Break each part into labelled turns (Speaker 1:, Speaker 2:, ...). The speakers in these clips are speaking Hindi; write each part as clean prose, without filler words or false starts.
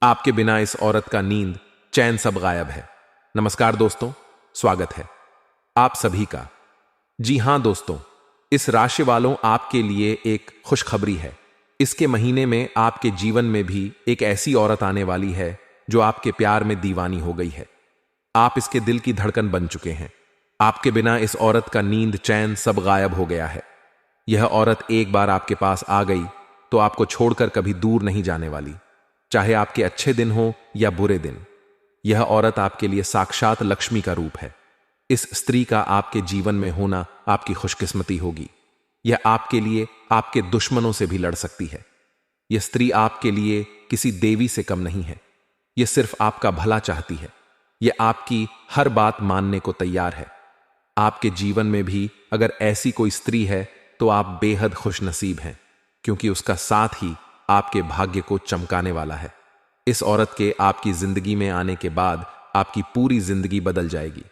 Speaker 1: आपके बिना इस औरत का नींद चैन सब गायब है। नमस्कार दोस्तों, स्वागत है आप सभी का। जी हां दोस्तों, इस राशि वालों आपके लिए एक खुशखबरी है। इसके महीने में आपके जीवन में भी एक ऐसी औरत आने वाली है जो आपके प्यार में दीवानी हो गई है। आप इसके दिल की धड़कन बन चुके हैं। आपके बिना इस औरत का नींद चैन सब गायब हो गया है। यह औरत एक बार आपके पास आ गई तो आपको छोड़कर कभी दूर नहीं जाने वाली, चाहे आपके अच्छे दिन हो या बुरे दिन। यह औरत आपके लिए साक्षात लक्ष्मी का रूप है। इस स्त्री का आपके जीवन में होना आपकी खुशकिस्मती होगी। यह आपके लिए आपके दुश्मनों से भी लड़ सकती है। यह स्त्री आपके लिए किसी देवी से कम नहीं है। यह सिर्फ आपका भला चाहती है। यह आपकी हर बात मानने को तैयार है। आपके जीवन में भी अगर ऐसी कोई स्त्री है तो आप बेहद खुशनसीब हैं, क्योंकि उसका साथ ही आपके भाग्य को चमकाने वाला है। इस औरत के आपकी जिंदगी में आने के बाद आपकी पूरी जिंदगी बदल जाएगी।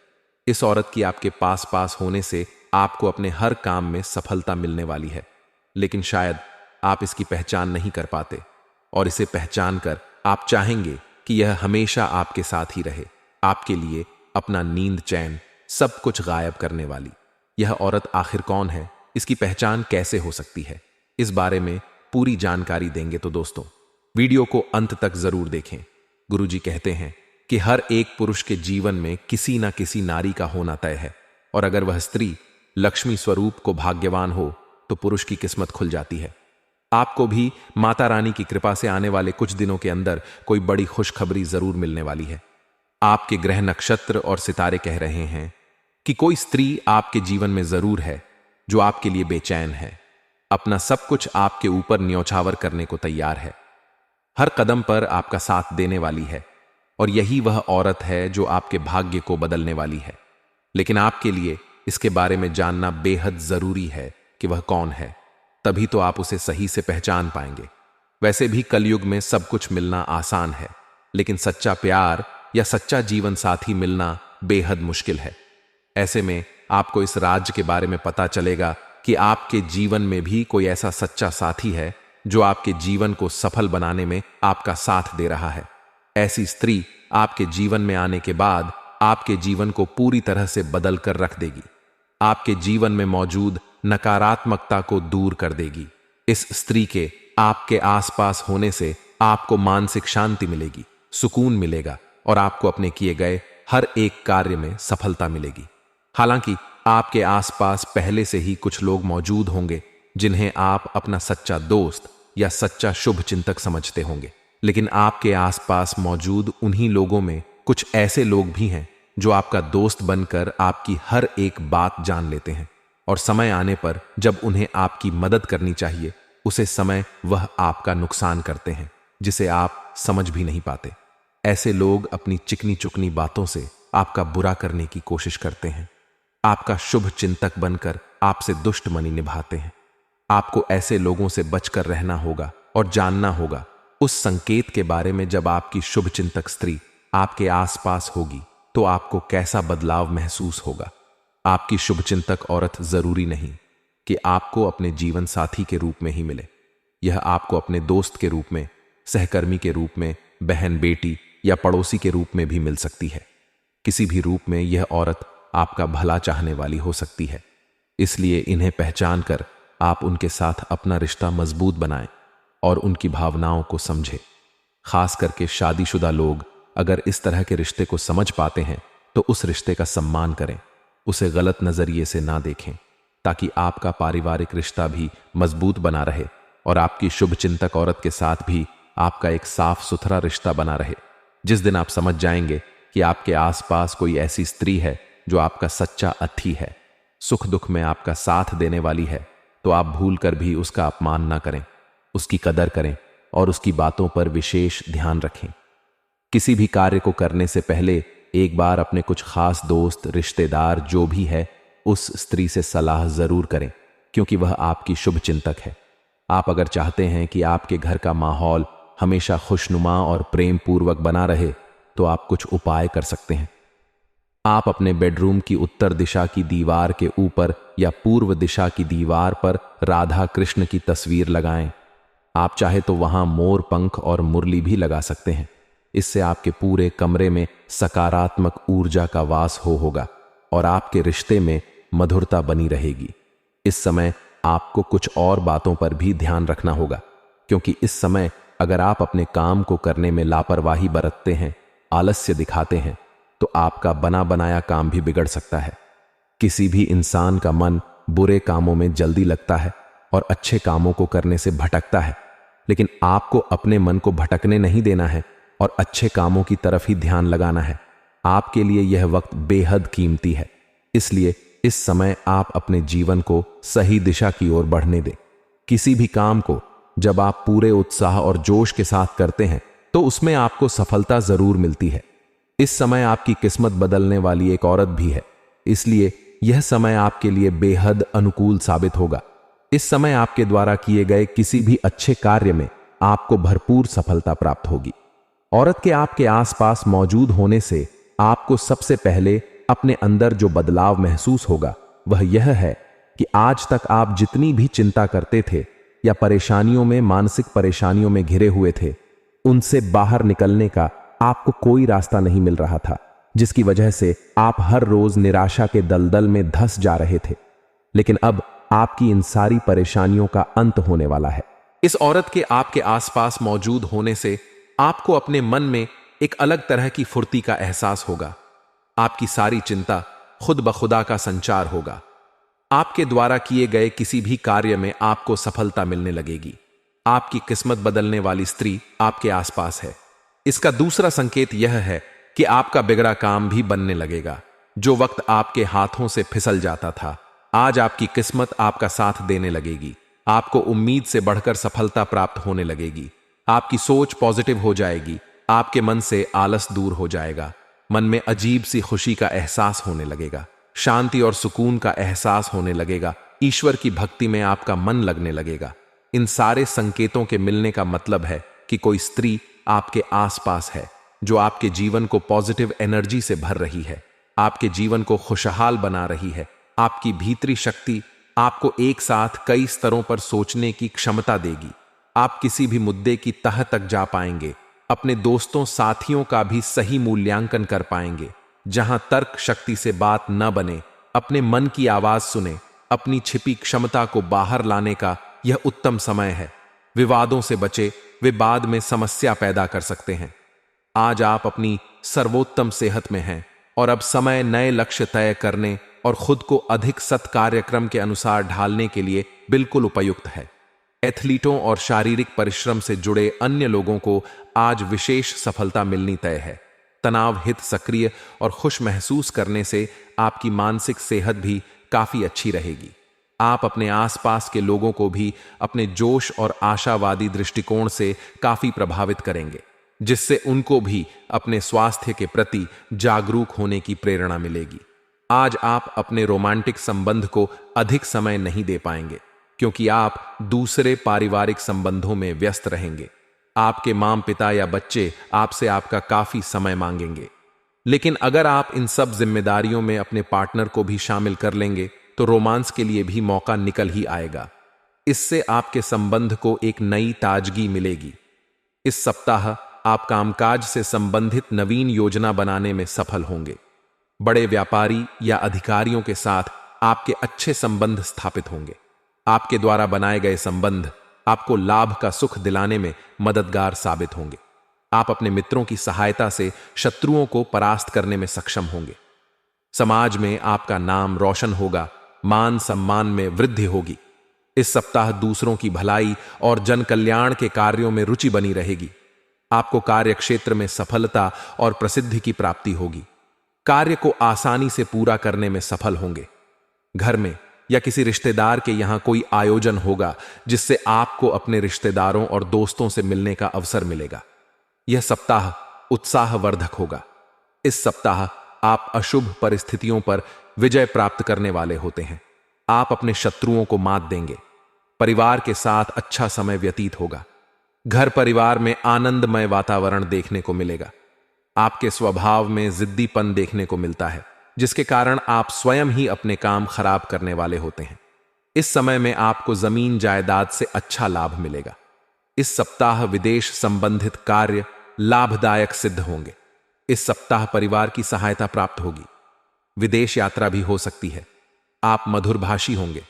Speaker 1: इस औरत की आपके पास पास होने से आपको अपने हर काम में सफलता मिलने वाली है, लेकिन शायद आप इसकी पहचान नहीं कर पाते, और इसे पहचान कर आप चाहेंगे कि यह हमेशा आपके साथ ही रहे, आपके लिए अपना नींद चैन सब कुछ गायब करने वाली। यह औरत आखिर कौन है, इसकी पहचान कैसे हो सकती है, इस बारे में पूरी जानकारी देंगे। तो दोस्तों, वीडियो को अंत तक जरूर देखें। गुरुजी कहते हैं कि हर एक पुरुष के जीवन में किसी ना किसी नारी का होना तय है, और अगर वह स्त्री लक्ष्मी स्वरूप को भाग्यवान हो तो पुरुष की किस्मत खुल जाती है। आपको भी माता रानी की कृपा से आने वाले कुछ दिनों के अंदर कोई बड़ी खुशखबरी जरूर मिलने वाली है। आपके ग्रह नक्षत्र और सितारे कह रहे हैं कि कोई स्त्री आपके जीवन में जरूर है जो आपके लिए बेचैन है, अपना सब कुछ आपके ऊपर न्यौछावर करने को तैयार है, हर कदम पर आपका साथ देने वाली है, और यही वह औरत है जो आपके भाग्य को बदलने वाली है। लेकिन आपके लिए इसके बारे में जानना बेहद जरूरी है कि वह कौन है, तभी तो आप उसे सही से पहचान पाएंगे। वैसे भी कलयुग में सब कुछ मिलना आसान है, लेकिन सच्चा प्यार या सच्चा जीवन साथी मिलना बेहद मुश्किल है। ऐसे में आपको इस राज के बारे में पता चलेगा कि आपके जीवन में भी कोई ऐसा सच्चा साथी है जो आपके जीवन को सफल बनाने में आपका साथ दे रहा है। ऐसी स्त्री आपके जीवन में आने के बाद आपके जीवन को पूरी तरह से बदल कर रख देगी। आपके जीवन में मौजूद नकारात्मकता को दूर कर देगी। इस स्त्री के आपके आसपास होने से आपको मानसिक शांति मिलेगी, सुकून मिलेगा, और आपको अपने किए गए हर एक कार्य में सफलता मिलेगी। हालांकि आपके आसपास पहले से ही कुछ लोग मौजूद होंगे जिन्हें आप अपना सच्चा दोस्त या सच्चा शुभ चिंतक समझते होंगे, लेकिन आपके आसपास मौजूद उन्हीं लोगों में कुछ ऐसे लोग भी हैं जो आपका दोस्त बनकर आपकी हर एक बात जान लेते हैं, और समय आने पर जब उन्हें आपकी मदद करनी चाहिए उसे समय वह आपका नुकसान करते हैं, जिसे आप समझ भी नहीं पाते। ऐसे लोग अपनी चिकनी चुकनी बातों से आपका बुरा करने की कोशिश करते हैं, आपका शुभ चिंतक बनकर आपसे दुश्मनी निभाते हैं। आपको ऐसे लोगों से बचकर रहना होगा और जानना होगा उस संकेत के बारे में। जब आपकी शुभ चिंतक स्त्री आपके आसपास होगी तो आपको कैसा बदलाव महसूस होगा। आपकी शुभ चिंतक औरत जरूरी नहीं कि आपको अपने जीवन साथी के रूप में ही मिले, यह आपको अपने दोस्त के रूप में, सहकर्मी के रूप में, बहन बेटी या पड़ोसी के रूप में भी मिल सकती है। किसी भी रूप में यह औरत आपका भला चाहने वाली हो सकती है। इसलिए इन्हें पहचान कर आप उनके साथ अपना रिश्ता मजबूत बनाएं और उनकी भावनाओं को समझें। खास करके शादीशुदा लोग अगर इस तरह के रिश्ते को समझ पाते हैं तो उस रिश्ते का सम्मान करें, उसे गलत नजरिए से ना देखें, ताकि आपका पारिवारिक रिश्ता भी मजबूत बना रहे और आपकी शुभ चिंतक औरत के साथ भी आपका एक साफ सुथरा रिश्ता बना रहे। जिस दिन आप समझ जाएंगे कि आपके आसपास कोई ऐसी स्त्री है जो आपका सच्चा अथी है, सुख दुख में आपका साथ देने वाली है, तो आप भूल कर भी उसका अपमान ना करें, उसकी कदर करें और उसकी बातों पर विशेष ध्यान रखें। किसी भी कार्य को करने से पहले एक बार अपने कुछ खास दोस्त, रिश्तेदार जो भी है, उस स्त्री से सलाह जरूर करें, क्योंकि वह आपकी शुभ चिंतक है। आप अगर चाहते हैं कि आपके घर का माहौल हमेशा खुशनुमा और प्रेम पूर्वक बना रहे तो आप कुछ उपाय कर सकते हैं। आप अपने बेडरूम की उत्तर दिशा की दीवार के ऊपर या पूर्व दिशा की दीवार पर राधा कृष्ण की तस्वीर लगाएं। आप चाहे तो वहां मोर पंख और मुरली भी लगा सकते हैं। इससे आपके पूरे कमरे में सकारात्मक ऊर्जा का वास होगा और आपके रिश्ते में मधुरता बनी रहेगी। इस समय आपको कुछ और बातों पर भी ध्यान रखना होगा, क्योंकि इस समय अगर आप अपने काम को करने में लापरवाही बरतते हैं, आलस्य दिखाते हैं, तो आपका बना बनाया काम भी बिगड़ सकता है। किसी भी इंसान का मन बुरे कामों में जल्दी लगता है और अच्छे कामों को करने से भटकता है, लेकिन आपको अपने मन को भटकने नहीं देना है और अच्छे कामों की तरफ ही ध्यान लगाना है। आपके लिए यह वक्त बेहद कीमती है, इसलिए इस समय आप अपने जीवन को सही दिशा की ओर बढ़ने दें। किसी भी काम को जब आप पूरे उत्साह और जोश के साथ करते हैं तो उसमें आपको सफलता जरूर मिलती है। इस समय आपकी किस्मत बदलने वाली एक औरत भी है, इसलिए यह समय आपके लिए बेहद अनुकूल साबित होगा। इस समय आपके द्वारा किए गए किसी भी अच्छे कार्य में आपको भरपूर सफलता प्राप्त होगी। औरत के आपके आसपास मौजूद होने से आपको सबसे पहले अपने अंदर जो बदलाव महसूस होगा वह यह है कि आज तक आप जितनी भी चिंता करते थे या परेशानियों में, मानसिक परेशानियों में घिरे हुए थे, उनसे बाहर निकलने का आपको कोई रास्ता नहीं मिल रहा था, जिसकी वजह से आप हर रोज निराशा के दलदल में धंस जा रहे थे। लेकिन अब आपकी इन सारी परेशानियों का अंत होने वाला है। इस औरत के आपके आसपास मौजूद होने से आपको अपने मन में एक अलग तरह की फुर्ती का एहसास होगा। आपकी सारी चिंता खुद ब खुदा का संचार होगा। आपके द्वारा किए गए किसी भी कार्य में आपको सफलता मिलने लगेगी। आपकी किस्मत बदलने वाली स्त्री आपके आसपास है। इसका दूसरा संकेत यह है कि आपका बिगड़ा काम भी बनने लगेगा। जो वक्त आपके हाथों से फिसल जाता था, आज आपकी किस्मत आपका साथ देने लगेगी। आपको उम्मीद से बढ़कर सफलता प्राप्त होने लगेगी। आपकी सोच पॉजिटिव हो जाएगी। आपके मन से आलस दूर हो जाएगा। मन में अजीब सी खुशी का एहसास होने लगेगा। शांति और सुकून का एहसास होने लगेगा। ईश्वर की भक्ति में आपका मन लगने लगेगा। इन सारे संकेतों के मिलने का मतलब है कि कोई स्त्री आपके आसपास है जो आपके जीवन को पॉजिटिव एनर्जी से भर रही है, आपके जीवन को खुशहाल बना रही है। आपकी भीतरी शक्ति आपको एक साथ कई स्तरों पर सोचने की क्षमता देगी। आप किसी भी मुद्दे की तह तक जा पाएंगे। अपने दोस्तों साथियों का भी सही मूल्यांकन कर पाएंगे। जहां तर्क शक्ति से बात न बने, अपने मन की आवाज सुने। अपनी छिपी क्षमता को बाहर लाने का यह उत्तम समय है। विवादों से बचे, वे बाद में समस्या पैदा कर सकते हैं। आज आप अपनी सर्वोत्तम सेहत में हैं और अब समय नए लक्ष्य तय करने और खुद को अधिक सत्कार्यक्रम के अनुसार ढालने के लिए बिल्कुल उपयुक्त है। एथलीटों और शारीरिक परिश्रम से जुड़े अन्य लोगों को आज विशेष सफलता मिलनी तय है। तनाव हित सक्रिय और खुश महसूस करने से आपकी मानसिक सेहत भी काफी अच्छी रहेगी। आप अपने आसपास के लोगों को भी अपने जोश और आशावादी दृष्टिकोण से काफी प्रभावित करेंगे, जिससे उनको भी अपने स्वास्थ्य के प्रति जागरूक होने की प्रेरणा मिलेगी। आज आप अपने रोमांटिक संबंध को अधिक समय नहीं दे पाएंगे, क्योंकि आप दूसरे पारिवारिक संबंधों में व्यस्त रहेंगे। आपके माँ पिता या बच्चे आपसे आपका काफी समय मांगेंगे। लेकिन अगर आप इन सब जिम्मेदारियों में अपने पार्टनर को भी शामिल कर लेंगे तो रोमांस के लिए भी मौका निकल ही आएगा। इससे आपके संबंध को एक नई ताजगी मिलेगी। इस सप्ताह आप कामकाज से संबंधित नवीन योजना बनाने में सफल होंगे। बड़े व्यापारी या अधिकारियों के साथ आपके अच्छे संबंध स्थापित होंगे। आपके द्वारा बनाए गए संबंध आपको लाभ का सुख दिलाने में मददगार साबित होंगे। आप अपने मित्रों की सहायता से शत्रुओं को परास्त करने में सक्षम होंगे। समाज में आपका नाम रोशन होगा। मान सम्मान में वृद्धि होगी। इस सप्ताह दूसरों की भलाई और जन कल्याण के कार्यों में रुचि बनी रहेगी। आपको कार्य क्षेत्र में सफलता और प्रसिद्धि की प्राप्ति होगी। कार्य को आसानी से पूरा करने में सफल होंगे। घर में या किसी रिश्तेदार के यहां कोई आयोजन होगा जिससे आपको अपने रिश्तेदारों और दोस्तों से मिलने का अवसर मिलेगा। यह सप्ताह उत्साहवर्धक होगा। इस सप्ताह आप अशुभ परिस्थितियों पर विजय प्राप्त करने वाले होते हैं। आप अपने शत्रुओं को मात देंगे। परिवार के साथ अच्छा समय व्यतीत होगा। घर परिवार में आनंदमय वातावरण देखने को मिलेगा। आपके स्वभाव में जिद्दीपन देखने को मिलता है, जिसके कारण आप स्वयं ही अपने काम खराब करने वाले होते हैं। इस समय में आपको जमीन जायदाद से अच्छा लाभ मिलेगा। इस सप्ताह विदेश संबंधित कार्य लाभदायक सिद्ध होंगे। इस सप्ताह परिवार की सहायता प्राप्त होगी। विदेश यात्रा भी हो सकती है। आप मधुरभाषी होंगे।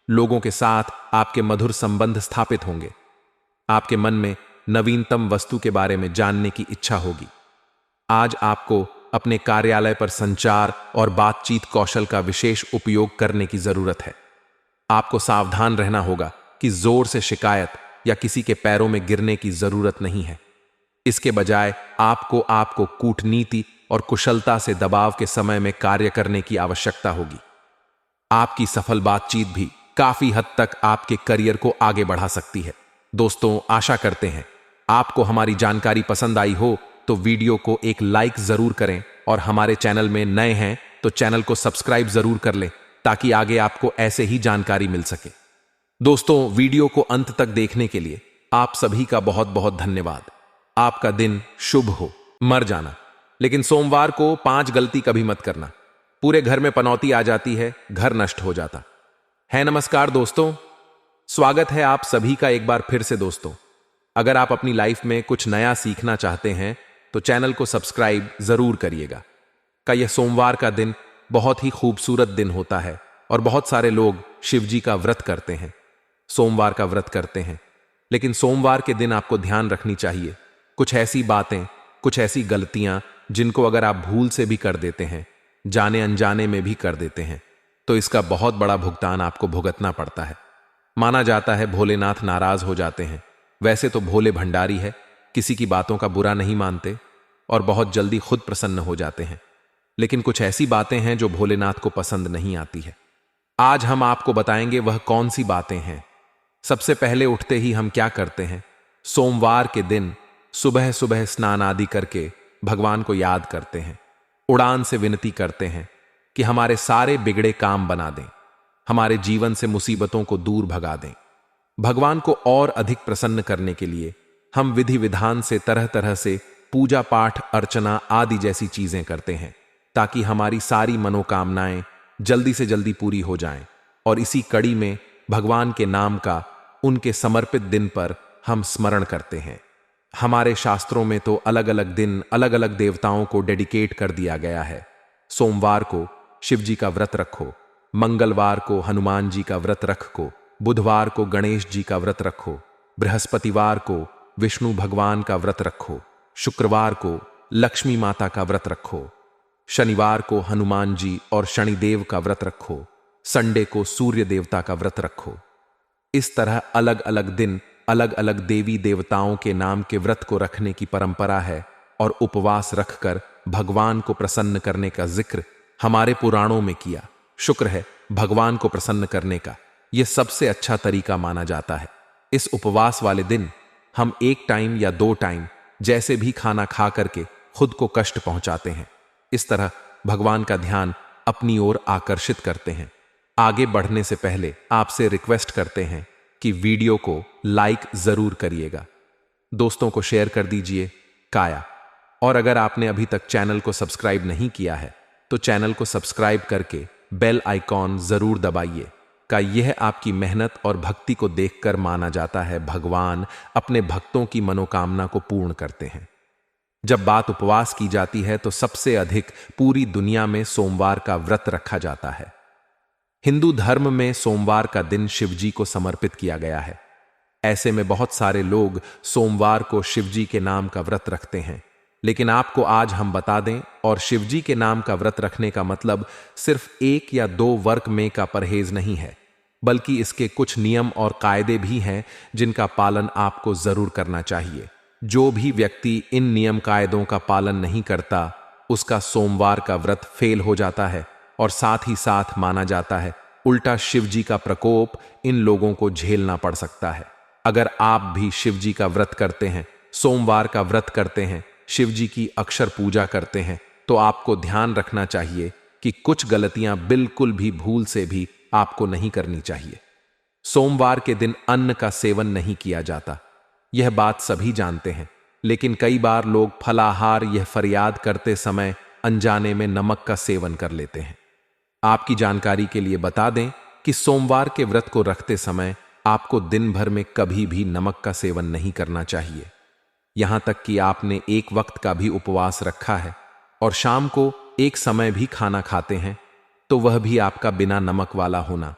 Speaker 1: लोगों के साथ आपके मधुर संबंध स्थापित होंगे। आपके मन में नवीनतम वस्तु के बारे में जानने की इच्छा होगी। आज आपको अपने कार्यालय पर संचार और बातचीत कौशल का विशेष उपयोग करने की जरूरत है। आपको सावधान रहना होगा कि जोर से शिकायत या किसी के पैरों में गिरने की जरूरत नहीं है। इसके बजाय आपको कूटनीति और कुशलता से दबाव के समय में कार्य करने की आवश्यकता होगी। आपकी सफल बातचीत भी काफी हद तक आपके करियर को आगे बढ़ा सकती है। दोस्तों, आशा करते हैं आपको हमारी जानकारी पसंद आई हो तो वीडियो को एक लाइक जरूर करें और हमारे चैनल में नए हैं तो चैनल को सब्सक्राइब जरूर कर लें ताकि आगे आपको ऐसे ही जानकारी मिल सके। दोस्तों, वीडियो को अंत तक देखने के लिए आप सभी का बहुत बहुत धन्यवाद। आपका दिन शुभ हो। मर जाना, लेकिन सोमवार को 5 गलती कभी मत करना। पूरे घर में पनौती आ जाती है, घर नष्ट हो जाता है। नमस्कार दोस्तों, स्वागत है आप सभी का एक बार फिर से। दोस्तों, अगर आप अपनी लाइफ में कुछ नया सीखना चाहते हैं तो चैनल को सब्सक्राइब जरूर करिएगा। यह सोमवार का दिन बहुत ही खूबसूरत दिन होता है और बहुत सारे लोग शिव जी का व्रत करते हैं, सोमवार का व्रत करते हैं। लेकिन सोमवार के दिन आपको ध्यान रखनी चाहिए कुछ ऐसी बातें, कुछ ऐसी गलतियां जिनको अगर आप भूल से भी कर देते हैं, जाने अनजाने में भी कर देते हैं, तो इसका बहुत बड़ा भुगतान आपको भुगतना पड़ता है। माना जाता है भोलेनाथ नाराज हो जाते हैं। वैसे तो भोले भंडारी है, किसी की बातों का बुरा नहीं मानते और बहुत जल्दी खुद प्रसन्न हो जाते हैं। लेकिन कुछ ऐसी बातें हैं जो भोलेनाथ को पसंद नहीं आती है। आज हम आपको बताएंगे वह कौन सी बातें हैं। सबसे पहले उठते ही हम क्या करते हैं? सोमवार के दिन सुबह सुबह स्नान आदि करके भगवान को याद करते हैं, उड़ान से विनती करते हैं कि हमारे सारे बिगड़े काम बना दें, हमारे जीवन से मुसीबतों को दूर भगा दें। भगवान को और अधिक प्रसन्न करने के लिए हम विधि विधान से तरह तरह से पूजा पाठ, अर्चना आदि जैसी चीजें करते हैं ताकि हमारी सारी मनोकामनाएं जल्दी से जल्दी पूरी हो जाएं। और इसी कड़ी में भगवान के नाम का उनके समर्पित दिन पर हम स्मरण करते हैं। हमारे शास्त्रों में तो अलग अलग दिन अलग अलग देवताओं को डेडिकेट कर दिया गया है। सोमवार को शिव जी का व्रत रखो, मंगलवार को हनुमान जी का व्रत रखो, बुधवार को गणेश जी का व्रत रखो, बृहस्पतिवार को विष्णु भगवान का व्रत रखो, शुक्रवार को लक्ष्मी माता का व्रत रखो, शनिवार को हनुमान जी और शनिदेव का व्रत रखो, संडे को सूर्य देवता का व्रत रखो। इस तरह अलग अलग दिन अलग अलग देवी देवताओं के नाम के व्रत को रखने की परंपरा है और उपवास रखकर भगवान को प्रसन्न करने का जिक्र हमारे पुराणों में किया। शुक्र है भगवान को प्रसन्न करने का यह सबसे अच्छा तरीका माना जाता है। इस उपवास वाले दिन हम 1 टाइम या 2 टाइम जैसे भी खाना खा करके खुद को कष्ट पहुंचाते हैं। इस तरह भगवान का ध्यान अपनी ओर आकर्षित करते हैं। आगे बढ़ने से पहले आपसे रिक्वेस्ट करते हैं कि वीडियो को लाइक जरूर करिएगा, दोस्तों को शेयर कर दीजिए और अगर आपने अभी तक चैनल को सब्सक्राइब नहीं किया है तो चैनल को सब्सक्राइब करके बेल आइकॉन जरूर दबाइए। यह आपकी मेहनत और भक्ति को देखकर माना जाता है भगवान अपने भक्तों की मनोकामना को पूर्ण करते हैं। जब बात उपवास की जाती है तो सबसे अधिक पूरी दुनिया में सोमवार का व्रत रखा जाता है। हिंदू धर्म में सोमवार का दिन शिवजी को समर्पित किया गया है। ऐसे में बहुत सारे लोग सोमवार को शिवजी के नाम का व्रत रखते हैं। लेकिन आपको आज हम बता दें, और शिवजी के नाम का व्रत रखने का मतलब सिर्फ 1 या 2 वर्क में का परहेज नहीं है, बल्कि इसके कुछ नियम और कायदे भी हैं जिनका पालन आपको जरूर करना चाहिए। जो भी व्यक्ति इन नियम कायदों का पालन नहीं करता उसका सोमवार का व्रत फेल हो जाता है और साथ ही साथ माना जाता है उल्टा शिव जी का प्रकोप इन लोगों को झेलना पड़ सकता है। अगर आप भी शिव जी का व्रत करते हैं, सोमवार का व्रत करते हैं, शिव जी की अक्षर पूजा करते हैं, तो आपको ध्यान रखना चाहिए कि कुछ गलतियां बिल्कुल भी भूल से भी आपको नहीं करनी चाहिए। सोमवार के दिन अन्न का सेवन नहीं किया जाता, यह बात सभी जानते हैं, लेकिन कई बार लोग फलाहार यह फरियाद करते समय अनजाने में नमक का सेवन कर लेते हैं। आपकी जानकारी के लिए बता दें कि सोमवार के व्रत को रखते समय आपको दिन भर में कभी भी नमक का सेवन नहीं करना चाहिए। यहां तक कि आपने एक वक्त का भी उपवास रखा है और शाम को एक समय भी खाना खाते हैं, तो वह भी आपका बिना नमक वाला होना।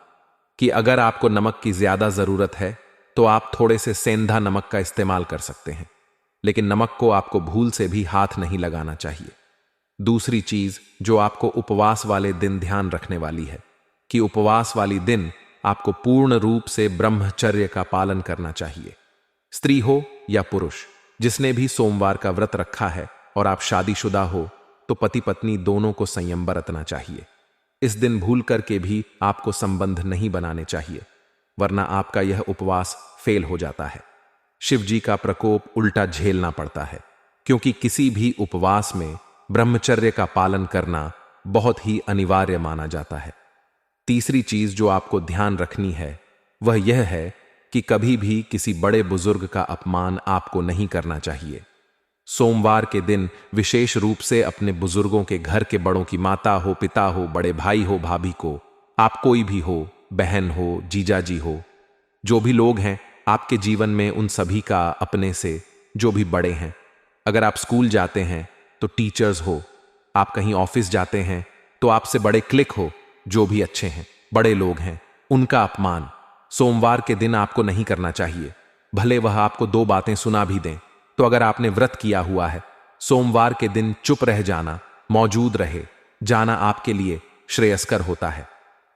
Speaker 1: कि अगर आपको नमक की ज्यादा जरूरत है तो आप थोड़े से सेंधा नमक का इस्तेमाल कर सकते हैं, लेकिन नमक को आपको भूल से भी हाथ नहीं लगाना चाहिए। दूसरी चीज जो आपको उपवास वाले दिन ध्यान रखने वाली है कि उपवास वाली दिन आपको पूर्ण रूप से ब्रह्मचर्य का पालन करना चाहिए। स्त्री हो या पुरुष, जिसने भी सोमवार का व्रत रखा है और आप शादीशुदा हो तो पति पत्नी दोनों को संयम बरतना चाहिए। इस दिन भूल करके भी आपको संबंध नहीं बनाने चाहिए, वरना आपका यह उपवास फेल हो जाता है। शिव जी का प्रकोप उल्टा झेलना पड़ता है, क्योंकि किसी भी उपवास में ब्रह्मचर्य का पालन करना बहुत ही अनिवार्य माना जाता है। तीसरी चीज जो आपको ध्यान रखनी है वह यह है कि कभी भी किसी बड़े बुजुर्ग का अपमान आपको नहीं करना चाहिए। सोमवार के दिन विशेष रूप से अपने बुजुर्गों के घर के बड़ों की माता हो, पिता हो, बड़े भाई हो, भाभी को, आप कोई भी हो, बहन हो, जीजाजी हो, जो भी लोग हैं आपके जीवन में, उन सभी का अपने से जो भी बड़े हैं, अगर आप स्कूल जाते हैं तो टीचर्स हो, आप कहीं ऑफिस जाते हैं तो आपसे बड़े क्लिक हो, जो भी अच्छे हैं, बड़े लोग हैं, उनका अपमान सोमवार के दिन आपको नहीं करना चाहिए। भले वह आपको दो बातें सुना भी दें, तो अगर आपने व्रत किया हुआ है, सोमवार के दिन चुप रह जाना, मौजूद रहे जाना आपके लिए श्रेयस्कर होता है।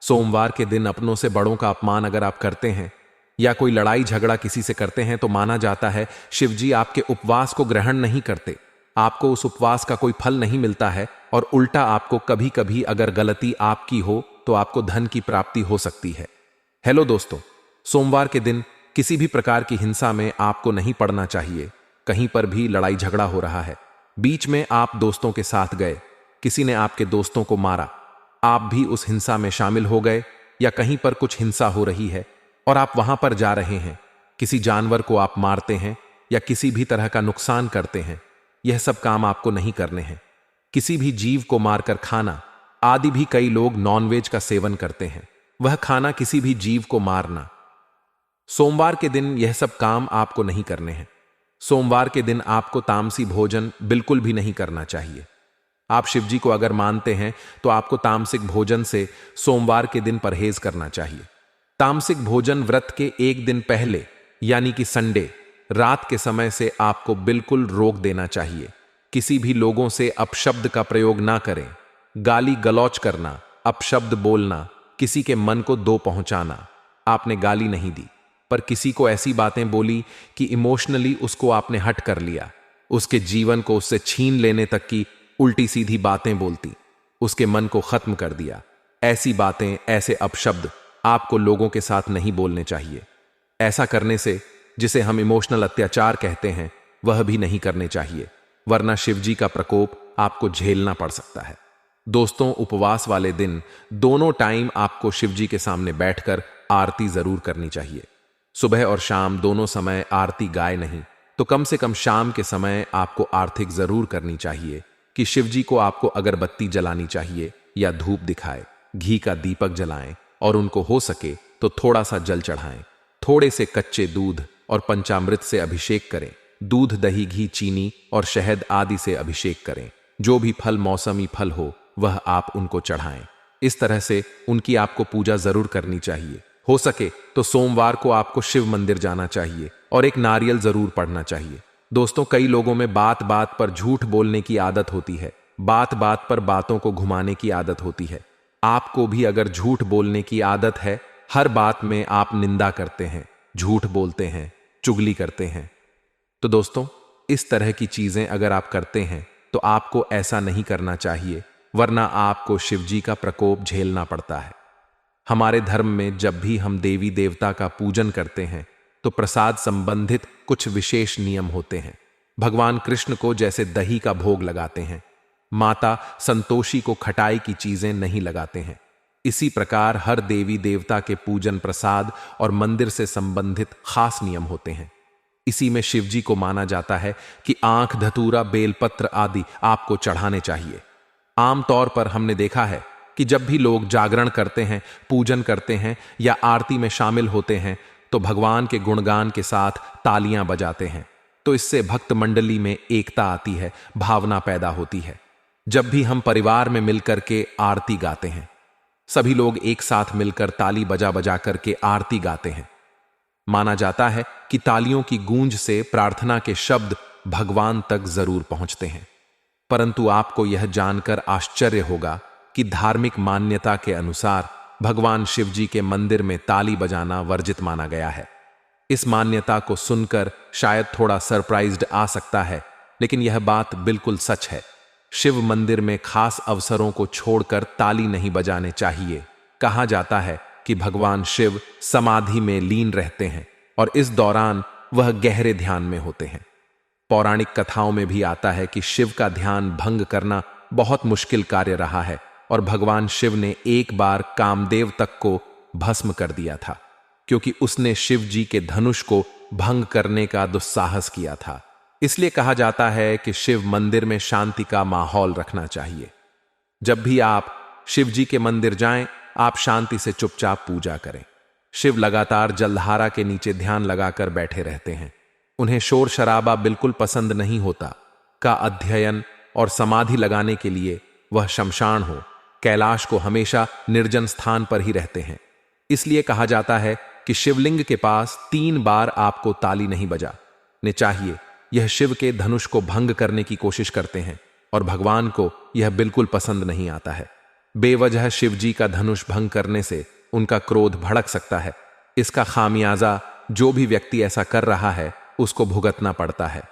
Speaker 1: सोमवार के दिन अपनों से बड़ों का अपमान अगर आप करते हैं या कोई लड़ाई झगड़ा किसी से करते हैं तो माना जाता है शिवजी आपके उपवास को ग्रहण नहीं करते, आपको उस उपवास का कोई फल नहीं मिलता है, और उल्टा आपको कभी कभी अगर गलती आपकी हो तो आपको धन की प्राप्ति हो सकती है। हेलो दोस्तों, सोमवार के दिन किसी भी प्रकार की हिंसा में आपको नहीं पड़ना चाहिए। कहीं पर भी लड़ाई झगड़ा हो रहा है, बीच में आप दोस्तों के साथ गए, किसी ने आपके दोस्तों को मारा, आप भी उस हिंसा में शामिल हो गए, या कहीं पर कुछ हिंसा हो रही है और आप वहां पर जा रहे हैं, किसी जानवर को आप मारते हैं या किसी भी तरह का नुकसान करते हैं, यह सब काम आपको नहीं करने हैं। किसी भी जीव को मारकर खाना आदि भी कई लोग नॉनवेज का सेवन करते हैं, वह खाना किसी भी जीव को मारना। सोमवार के दिन यह सब काम आपको नहीं करने हैं। सोमवार के दिन आपको तामसी भोजन बिल्कुल भी नहीं करना चाहिए। आप शिवजी को अगर मानते हैं तो आपको तामसिक भोजन से सोमवार के दिन परहेज करना चाहिए। तामसिक भोजन व्रत के एक दिन पहले यानी कि संडे रात के समय से आपको बिल्कुल रोक देना चाहिए। किसी भी लोगों से अपशब्द का प्रयोग ना करें। गाली गलौच करना, अपशब्द बोलना, किसी के मन को दो पहुंचाना। आपने गाली नहीं दी पर किसी को ऐसी बातें बोली कि इमोशनली उसको आपने हट कर लिया, उसके जीवन को उससे छीन लेने तक की उल्टी सीधी बातें बोलती, उसके मन को खत्म कर दिया। ऐसी बातें, ऐसे अपशब्द आपको लोगों के साथ नहीं बोलने चाहिए। ऐसा करने से, जिसे हम इमोशनल अत्याचार कहते हैं, वह भी नहीं करने चाहिए, वरना शिवजी का प्रकोप आपको झेलना पड़ सकता है। दोस्तों, उपवास वाले दिन दोनों टाइम आपको शिवजी के सामने बैठकर आरती जरूर करनी चाहिए। सुबह और शाम दोनों समय आरती गाए नहीं तो कम से कम शाम के समय आपको आरती जरूर करनी चाहिए कि शिवजी को आपको अगरबत्ती जलानी चाहिए या धूप दिखाए, घी का दीपक जलाएं और उनको हो सके तो थोड़ा सा जल चढ़ाएं। थोड़े से कच्चे दूध और पंचामृत से अभिषेक करें। दूध, दही, घी, चीनी और शहद आदि से अभिषेक करें। जो भी फल, मौसमी फल हो वह आप उनको चढ़ाएं। इस तरह से उनकी आपको पूजा जरूर करनी चाहिए। हो सके तो सोमवार को आपको शिव मंदिर जाना चाहिए और एक नारियल जरूर पढ़ना चाहिए। दोस्तों, कई लोगों में बात बात पर झूठ बोलने की आदत होती है, बात बात पर बातों को घुमाने की आदत होती है। आपको भी अगर झूठ बोलने की आदत है, हर बात में आप निंदा करते हैं, झूठ बोलते हैं, चुगली करते हैं, तो दोस्तों इस तरह की चीजें अगर आप करते हैं तो आपको ऐसा नहीं करना चाहिए, वरना आपको शिवजी का प्रकोप झेलना पड़ता है। हमारे धर्म में जब भी हम देवी देवता का पूजन करते हैं तो प्रसाद संबंधित कुछ विशेष नियम होते हैं। भगवान कृष्ण को जैसे दही का भोग लगाते हैं, माता संतोषी को खटाई की चीजें नहीं लगाते हैं, इसी प्रकार हर देवी देवता के पूजन, प्रसाद और मंदिर से संबंधित खास नियम होते हैं। इसी में शिवजी को माना जाता है कि आंख, धतूरा, बेलपत्र आदि आपको चढ़ाने चाहिए। आमतौर पर हमने देखा है कि जब भी लोग जागरण करते हैं, पूजन करते हैं या आरती में शामिल होते हैं तो भगवान के गुणगान के साथ तालियां बजाते हैं। तो इससे भक्त मंडली में एकता आती है, भावना पैदा होती है। जब भी हम परिवार में मिलकर के आरती गाते हैं, सभी लोग एक साथ मिलकर ताली बजा बजा करके आरती गाते हैं। माना जाता है कि तालियों की गूंज से प्रार्थना के शब्द भगवान तक जरूर पहुंचते हैं। परंतु आपको यह जानकर आश्चर्य होगा कि धार्मिक मान्यता के अनुसार भगवान शिव जी के मंदिर में ताली बजाना वर्जित माना गया है। इस मान्यता को सुनकर शायद थोड़ा सरप्राइज्ड आ सकता है, लेकिन यह बात बिल्कुल सच है। शिव मंदिर में खास अवसरों को छोड़कर ताली नहीं बजाने चाहिए। कहा जाता है कि भगवान शिव समाधि में लीन रहते हैं और इस दौरान वह गहरे ध्यान में होते हैं। पौराणिक कथाओं में भी आता है कि शिव का ध्यान भंग करना बहुत मुश्किल कार्य रहा है और भगवान शिव ने एक बार कामदेव तक को भस्म कर दिया था, क्योंकि उसने शिव जी के धनुष को भंग करने का दुस्साहस किया था। इसलिए कहा जाता है कि शिव मंदिर में शांति का माहौल रखना चाहिए। जब भी आप शिव जी के मंदिर जाएं, आप शांति से चुपचाप पूजा करें। शिव लगातार जलधारा के नीचे ध्यान लगाकर बैठे रहते हैं। उन्हें शोर शराबा बिल्कुल पसंद नहीं होता। का अध्ययन और समाधि लगाने के लिए वह शमशान हो, कैलाश को हमेशा निर्जन स्थान पर ही रहते हैं। इसलिए कहा जाता है कि शिवलिंग के पास 3 बार आपको ताली नहीं बजाने चाहिए। यह शिव के धनुष को भंग करने की कोशिश करते हैं और भगवान को यह बिल्कुल पसंद नहीं आता है। बेवजह शिव जी का धनुष भंग करने से उनका क्रोध भड़क सकता है। इसका खामियाजा जो भी व्यक्ति ऐसा कर रहा है उसको भुगतना पड़ता है।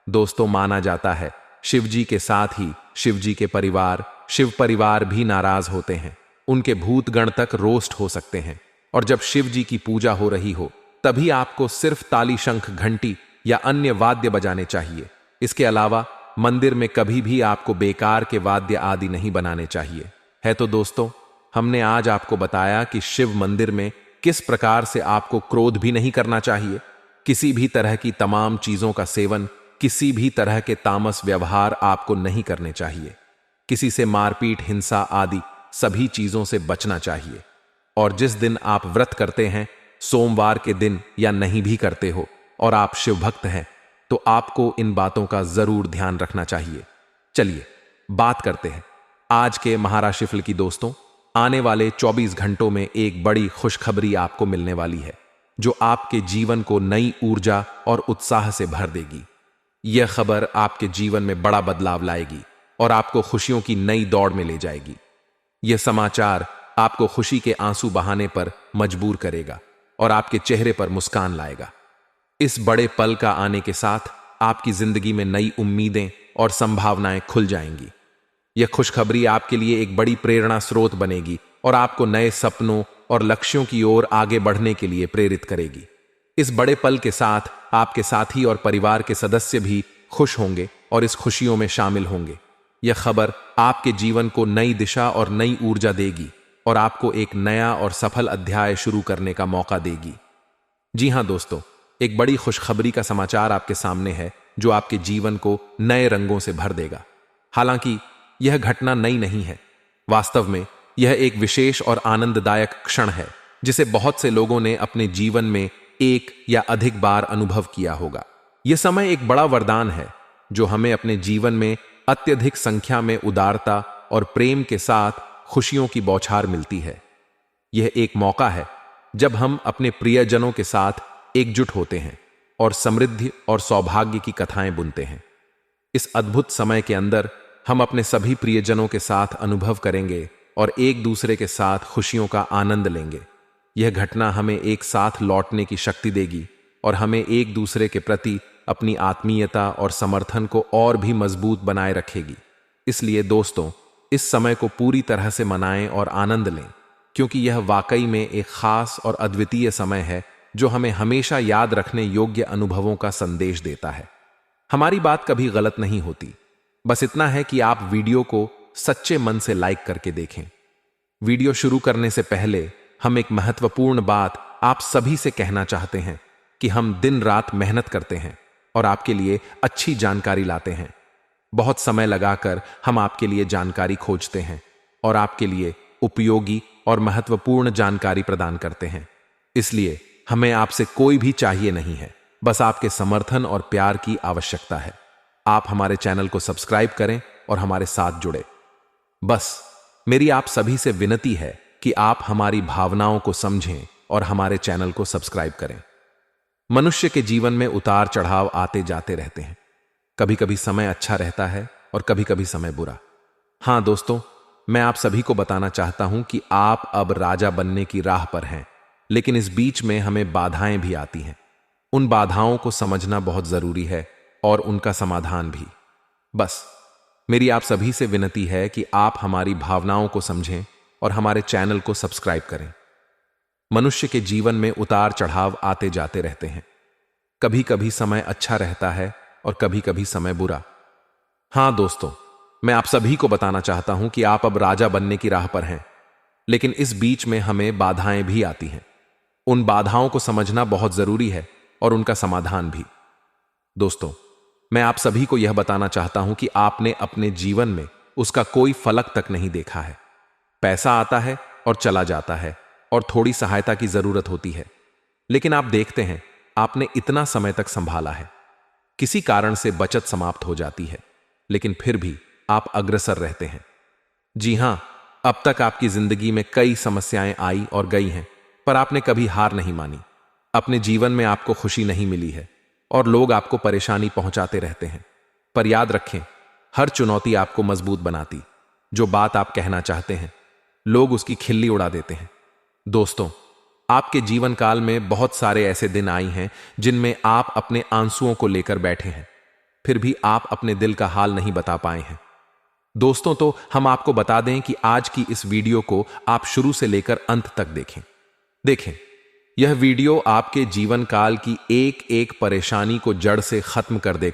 Speaker 1: दोस्तों, माना जाता है शिव जी के साथ ही शिव जी के परिवार, शिव परिवार भी नाराज होते हैं। उनके भूतगण तक रोस्ट हो सकते हैं। और जब शिव जी की पूजा हो रही हो तभी आपको सिर्फ ताली, शंख, घंटी या अन्य वाद्य बजाने चाहिए। इसके अलावा मंदिर में कभी भी आपको बेकार के वाद्य आदि नहीं बनाने चाहिए। है तो दोस्तों, हमने आज आपको बताया कि शिव मंदिर में किस प्रकार से आपको क्रोध भी नहीं करना चाहिए, किसी भी तरह की तमाम चीजों का सेवन, किसी भी तरह के तामस व्यवहार आपको नहीं करने चाहिए। किसी से मारपीट, हिंसा आदि सभी चीजों से बचना चाहिए। और जिस दिन आप व्रत करते हैं, सोमवार के दिन या नहीं भी करते हो और आप शिव भक्त हैं, तो आपको इन बातों का जरूर ध्यान रखना चाहिए। चलिए बात करते हैं आज के महाराशिफल की। दोस्तों, आने वाले 24 घंटों में एक बड़ी खुशखबरी आपको मिलने वाली है, जो आपके जीवन को नई ऊर्जा और उत्साह से भर देगी। यह खबर आपके जीवन में बड़ा बदलाव लाएगी और आपको खुशियों की नई दौड़ में ले जाएगी। यह समाचार आपको खुशी के आंसू बहाने पर मजबूर करेगा और आपके चेहरे पर मुस्कान लाएगा। इस बड़े पल का आने के साथ आपकी जिंदगी में नई उम्मीदें और संभावनाएं खुल जाएंगी। यह खुशखबरी आपके लिए एक बड़ी प्रेरणा स्रोत बनेगी और आपको नए सपनों और लक्ष्यों की ओर आगे बढ़ने के लिए प्रेरित करेगी। इस बड़े पल के साथ आपके साथी और परिवार के सदस्य भी खुश होंगे और इस खुशियों में शामिल होंगे। यह खबर आपके जीवन को नई दिशा और नई ऊर्जा देगी और आपको एक नया और सफल अध्याय शुरू करने का मौका देगी। जी हां दोस्तों, एक बड़ी खुशखबरी का समाचार आपके सामने है, जो आपके जीवन को नए रंगों से भर देगा। हालांकि यह घटना नई नहीं है। वास्तव में यह एक विशेष और आनंददायक क्षण है, जिसे बहुत से लोगों ने अपने जीवन में एक या अधिक बार अनुभव किया होगा। यह समय एक बड़ा वरदान है, जो हमें अपने जीवन में अत्यधिक संख्या में उदारता और प्रेम के साथ खुशियों की बौछार मिलती है। यह एक मौका है जब हम अपने प्रियजनों के साथ एकजुट होते हैं और समृद्धि और सौभाग्य की कथाएं बुनते हैं। इस अद्भुत समय के अंदर हम अपने सभी प्रियजनों के साथ अनुभव करेंगे और एक दूसरे के साथ खुशियों का आनंद लेंगे। यह घटना हमें एक साथ लौटने की शक्ति देगी और हमें एक दूसरे के प्रति अपनी आत्मीयता और समर्थन को और भी मजबूत बनाए रखेगी। इसलिए दोस्तों, इस समय को पूरी तरह से मनाएं और आनंद लें, क्योंकि यह वाकई में एक खास और अद्वितीय समय है, जो हमें हमेशा याद रखने योग्य अनुभवों का संदेश देता है। हमारी बात कभी गलत नहीं होती, बस इतना है कि आप वीडियो को सच्चे मन से लाइक करके देखें। वीडियो शुरू करने से पहले हम एक महत्वपूर्ण बात आप सभी से कहना चाहते हैं कि हम दिन रात मेहनत करते हैं और आपके लिए अच्छी जानकारी लाते हैं। बहुत समय लगाकर हम आपके लिए जानकारी खोजते हैं और आपके लिए उपयोगी और महत्वपूर्ण जानकारी प्रदान करते हैं। इसलिए हमें आपसे कोई भी चाहिए नहीं है, बस आपके समर्थन और प्यार की आवश्यकता है। आप हमारे चैनल को सब्सक्राइब करें और हमारे साथ जुड़े। बस मेरी आप सभी से विनती है कि आप हमारी भावनाओं को समझें और हमारे चैनल को सब्सक्राइब करें। मनुष्य के जीवन में उतार चढ़ाव आते जाते रहते हैं। कभी कभी समय अच्छा रहता है और कभी कभी समय बुरा। हां दोस्तों, मैं आप सभी को बताना चाहता हूं कि आप अब राजा बनने की राह पर हैं, लेकिन इस बीच में हमें बाधाएं भी आती हैं। उन बाधाओं को समझना बहुत जरूरी है और उनका समाधान भी। बस मेरी आप सभी से विनती है कि आप हमारी भावनाओं को समझें और हमारे चैनल को सब्सक्राइब करें। मनुष्य के जीवन में उतार चढ़ाव आते जाते रहते हैं। कभी कभी समय अच्छा रहता है और कभी कभी समय बुरा। हां दोस्तों, मैं आप सभी को बताना चाहता हूं कि आप अब राजा बनने की राह पर हैं, लेकिन इस बीच में हमें बाधाएं भी आती हैं। उन बाधाओं को समझना बहुत जरूरी है और उनका समाधान भी। दोस्तों, मैं आप सभी को यह बताना चाहता हूं कि आपने अपने जीवन में उसका कोई फलक तक नहीं देखा है। पैसा आता है और चला जाता है और थोड़ी सहायता की जरूरत होती है, लेकिन आप देखते हैं आपने इतना समय तक संभाला है। किसी कारण से बचत समाप्त हो जाती है, लेकिन फिर भी आप अग्रसर रहते हैं। जी हां, अब तक आपकी जिंदगी में कई समस्याएं आई और गई हैं, पर आपने कभी हार नहीं मानी। अपने जीवन में आपको खुशी नहीं मिली है और लोग आपको परेशानी पहुंचाते रहते हैं, पर याद रखें, हर चुनौती आपको मजबूत बनाती। जो बात आप कहना चाहते हैं, लोग उसकी खिल्ली उड़ा देते हैं। दोस्तों, आपके जीवन काल में बहुत सारे ऐसे दिन आए हैं जिनमें आप अपने आंसुओं को लेकर बैठे हैं, फिर भी आप अपने दिल का हाल नहीं बता पाए हैं। दोस्तों, तो हम आपको बता दें कि आज की इस वीडियो को आप शुरू से लेकर अंत तक देखें। यह वीडियो आपके जीवन काल की एक एक परेशानी को जड़ से खत्म कर दे।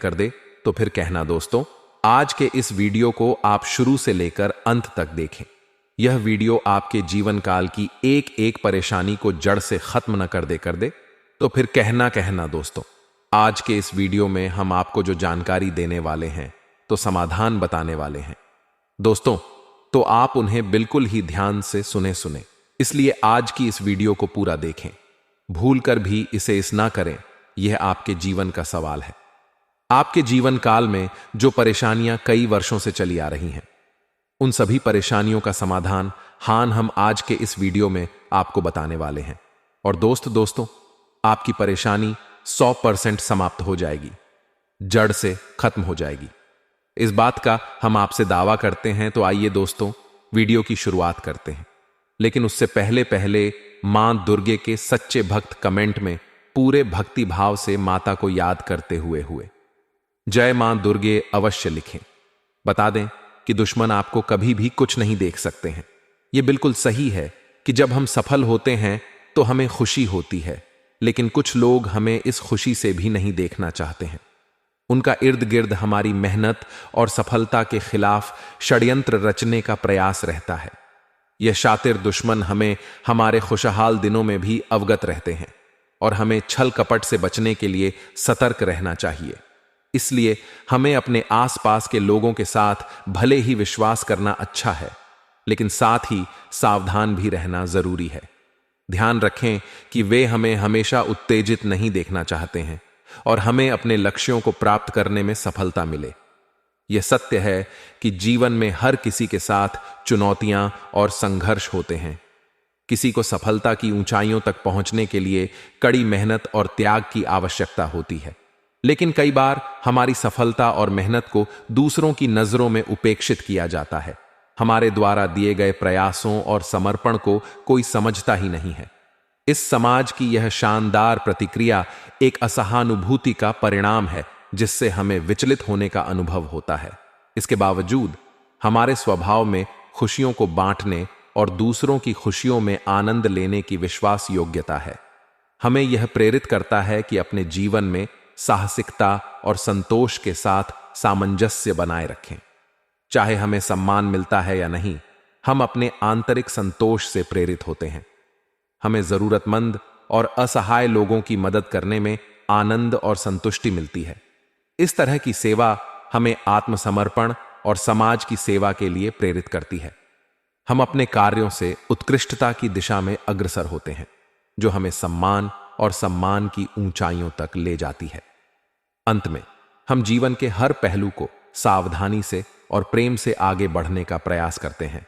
Speaker 1: तो फिर कहना दोस्तों, आज के इस वीडियो को आप शुरू से लेकर अंत तक देखें। यह वीडियो आपके जीवन काल की एक एक परेशानी को जड़ से खत्म न कर दे। तो फिर कहना दोस्तों, आज के इस वीडियो में हम आपको जो जानकारी देने वाले हैं, तो समाधान बताने वाले हैं। दोस्तों, तो आप उन्हें बिल्कुल ही ध्यान से सुने, इसलिए आज की इस वीडियो को पूरा देखें। भूलकर भी इसे इस ना करें, यह आपके जीवन का सवाल है। आपके जीवन काल में जो परेशानियां कई वर्षों से चली आ रही हैं, उन सभी परेशानियों का समाधान हम आज के इस वीडियो में आपको बताने वाले हैं। और दोस्तों, आपकी परेशानी 100% समाप्त हो जाएगी, जड़ से खत्म हो जाएगी। इस बात का हम आपसे दावा करते हैं। तो आइए दोस्तों, वीडियो की शुरुआत करते हैं, लेकिन उससे पहले मां दुर्गे के सच्चे भक्त कमेंट में पूरे भक्ति भाव से माता को याद करते हुए जय मां दुर्गे अवश्य लिखें। बता दें कि दुश्मन आपको कभी भी कुछ नहीं देख सकते हैं। यह बिल्कुल सही है कि जब हम सफल होते हैं तो हमें खुशी होती है, लेकिन कुछ लोग हमें इस खुशी से भी नहीं देखना चाहते हैं। उनका इर्द गिर्द हमारी मेहनत और सफलता के खिलाफ षड्यंत्र रचने का प्रयास रहता है। यह शातिर दुश्मन हमें हमारे खुशहाल दिनों में भी अवगत रहते हैं और हमें छल कपट से बचने के लिए सतर्क रहना चाहिए। इसलिए हमें अपने आसपास के लोगों के साथ भले ही विश्वास करना अच्छा है, लेकिन साथ ही सावधान भी रहना जरूरी है। ध्यान रखें कि वे हमें हमेशा उत्तेजित नहीं देखना चाहते हैं और हमें अपने लक्ष्यों को प्राप्त करने में सफलता मिले। यह सत्य है कि जीवन में हर किसी के साथ चुनौतियां और संघर्ष होते हैं। किसी को सफलता की ऊंचाइयों तक पहुंचने के लिए कड़ी मेहनत और त्याग की आवश्यकता होती है, लेकिन कई बार हमारी सफलता और मेहनत को दूसरों की नजरों में उपेक्षित किया जाता है। हमारे द्वारा दिए गए प्रयासों और समर्पण को कोई समझता ही नहीं है। इस समाज की यह शानदार प्रतिक्रिया एक असहानुभूति का परिणाम है, जिससे हमें विचलित होने का अनुभव होता है। इसके बावजूद हमारे स्वभाव में खुशियों को बांटने और दूसरों की खुशियों में आनंद लेने की विश्वास योग्यता है। हमें यह प्रेरित करता है कि अपने जीवन में साहसिकता और संतोष के साथ सामंजस्य बनाए रखें। चाहे हमें सम्मान मिलता है या नहीं, हम अपने आंतरिक संतोष से प्रेरित होते हैं। हमें जरूरतमंद और असहाय लोगों की मदद करने में आनंद और संतुष्टि मिलती है। इस तरह की सेवा हमें आत्मसमर्पण और समाज की सेवा के लिए प्रेरित करती है। हम अपने कार्यों से उत्कृष्टता की दिशा में अग्रसर होते हैं, जो हमें सम्मान और सम्मान की ऊंचाइयों तक ले जाती है। अंत में हम जीवन के हर पहलू को सावधानी से और प्रेम से आगे बढ़ने का प्रयास करते हैं।